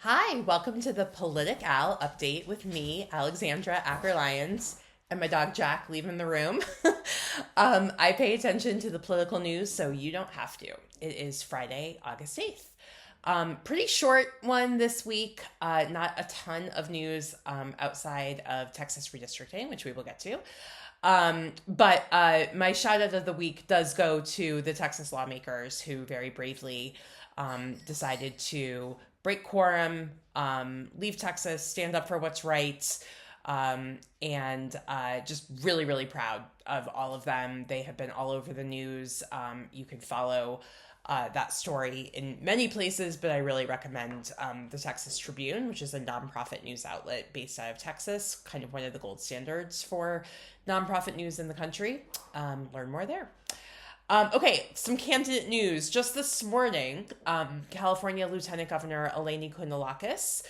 Hi, welcome to the PoliticAL update with me, Alexandra Acker-Lyons, and my dog Jack leaving the room. I pay attention to the political news, so you don't have to. It is Friday, August 8th. Pretty short one this week. Not a ton of news outside of Texas redistricting, which we will get to. But my shout out of the week does go to the Texas lawmakers who very bravely decided to break quorum, leave Texas, stand up for what's right, and just really, really proud of all of them. They have been all over the news. You can follow that story in many places, but I really recommend the Texas Tribune, which is a nonprofit news outlet based out of Texas, kind of one of the gold standards for nonprofit news in the country. Learn more there. Okay, some candidate news. Just this morning, California Lieutenant Governor Eleni Kounalakis,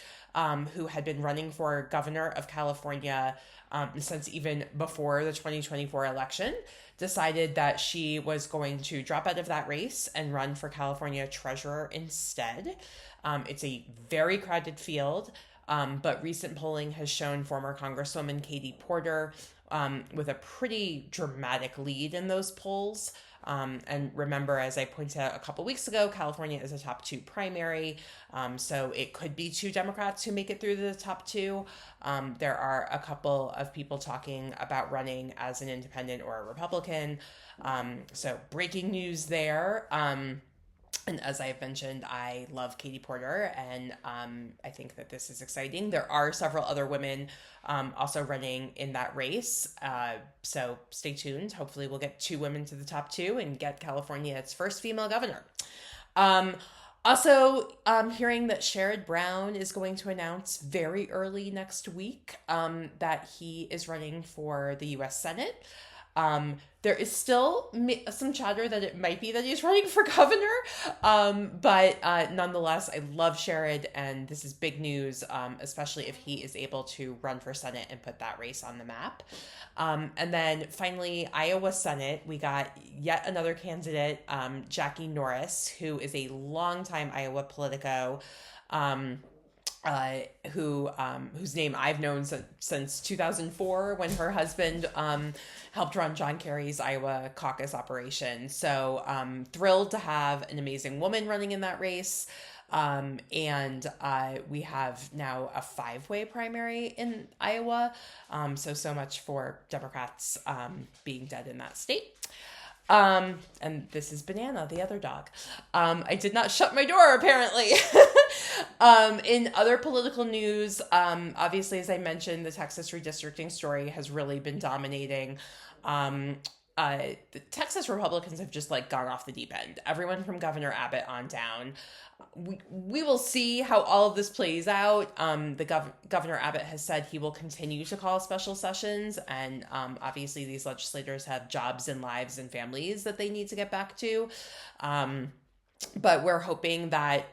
who had been running for governor of California since even before the 2024 election, decided that she was going to drop out of that race and run for California treasurer instead. It's a very crowded field, but recent polling has shown former Congresswoman Katie Porter with a pretty dramatic lead in those polls. And remember, as I pointed out a couple weeks ago, California is a top two primary. So it could be two Democrats who make it through the top two. There are a couple of people talking about running as an independent or a Republican. So breaking news there. And as I've mentioned, I love Katie Porter, and I think that this is exciting. There are several other women also running in that race, so stay tuned. Hopefully we'll get two women to the top two and get California its first female governor. Also, hearing that Sherrod Brown is going to announce very early next week that he is running for the U.S. Senate. There is still some chatter that it might be that he's running for governor, but nonetheless, I love Sherrod, and this is big news, especially if he is able to run for Senate and put that race on the map. And then finally, Iowa Senate, we got yet another candidate, Jackie Norris, who is a longtime Iowa Politico, whose name I've known since 2004 when her husband helped run John Kerry's Iowa caucus operation. So thrilled to have an amazing woman running in that race. And we have now a 5-way primary in Iowa. So much for Democrats being dead in that state. And this is Banana, the other dog. I did not shut my door, apparently. In other political news, obviously, as I mentioned, the Texas redistricting story has really been dominating. The Texas Republicans have just gone off the deep end. Everyone from Governor Abbott on down. We will see how all of this plays out. Governor Abbott has said he will continue to call special sessions, and obviously these legislators have jobs and lives and families that they need to get back to. But we're hoping that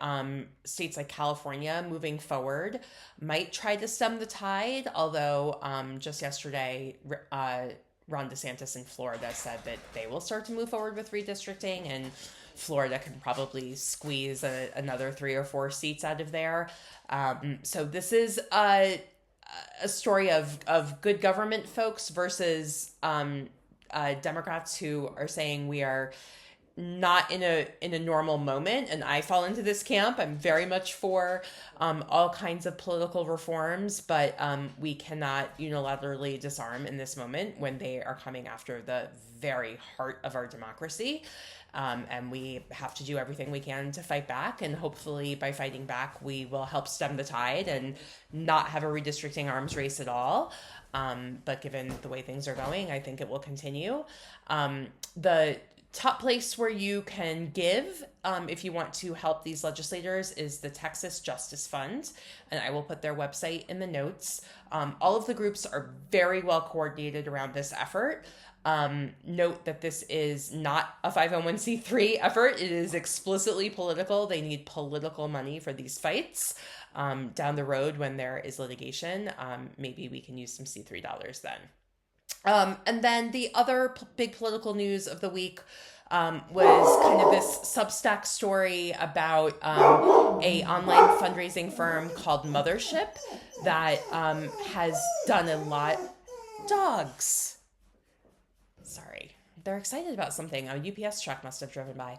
states like California moving forward might try to stem the tide, although just yesterday, Ron DeSantis in Florida said that they will start to move forward with redistricting, and Florida can probably squeeze another 3 or 4 seats out of there. So this is a story of good government folks versus Democrats who are saying we are not in a normal moment, and I fall into this camp. I'm very much for all kinds of political reforms, but we cannot unilaterally disarm in this moment when they are coming after the very heart of our democracy. And we have to do everything we can to fight back, and hopefully by fighting back we will help stem the tide and not have a redistricting arms race at all. But given the way things are going, I think it will continue. The top place where you can give if you want to help these legislators is the Texas Justice Fund, and I will put their website in the notes. All of the groups are very well coordinated around this effort. Note that this is not a 501c3 effort. It is explicitly political. They need political money for these fights. Down the road when there is litigation, maybe we can use some C3 dollars then. And then the other big political news of the week was kind of this Substack story about a online fundraising firm called Mothership that has done a lot. Dogs. Sorry, they're excited about something. A UPS truck must have driven by.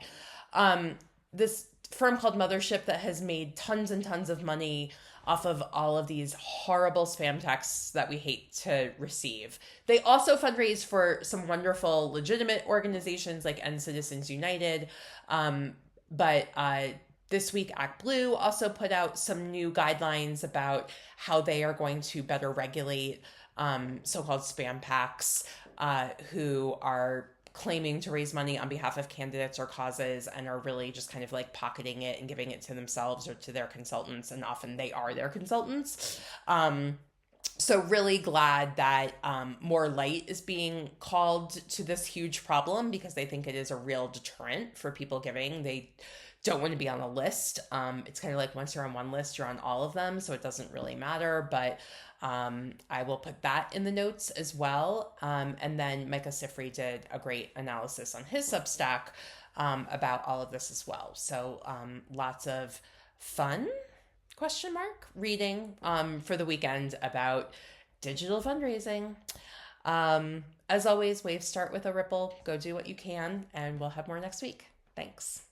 This firm called Mothership that has made tons and tons of money off of all of these horrible spam texts that we hate to receive. They also fundraise for some wonderful legitimate organizations like End Citizens United. But this week, ActBlue also put out some new guidelines about how they are going to better regulate so-called spam packs who are claiming to raise money on behalf of candidates or causes and are really just kind of like pocketing it and giving it to themselves or to their consultants, and often they are their consultants. So really glad that more light is being called to this huge problem, because they think it is a real deterrent for people giving. They don't want to be on a list. It's kind of like once you're on one list, you're on all of them, so it doesn't really matter. But I will put that in the notes as well. And then Micah Sifry did a great analysis on his Substack about all of this as well. So lots of fun, reading for the weekend about digital fundraising. As always, waves start with a ripple. Go do what you can, and we'll have more next week. Thanks.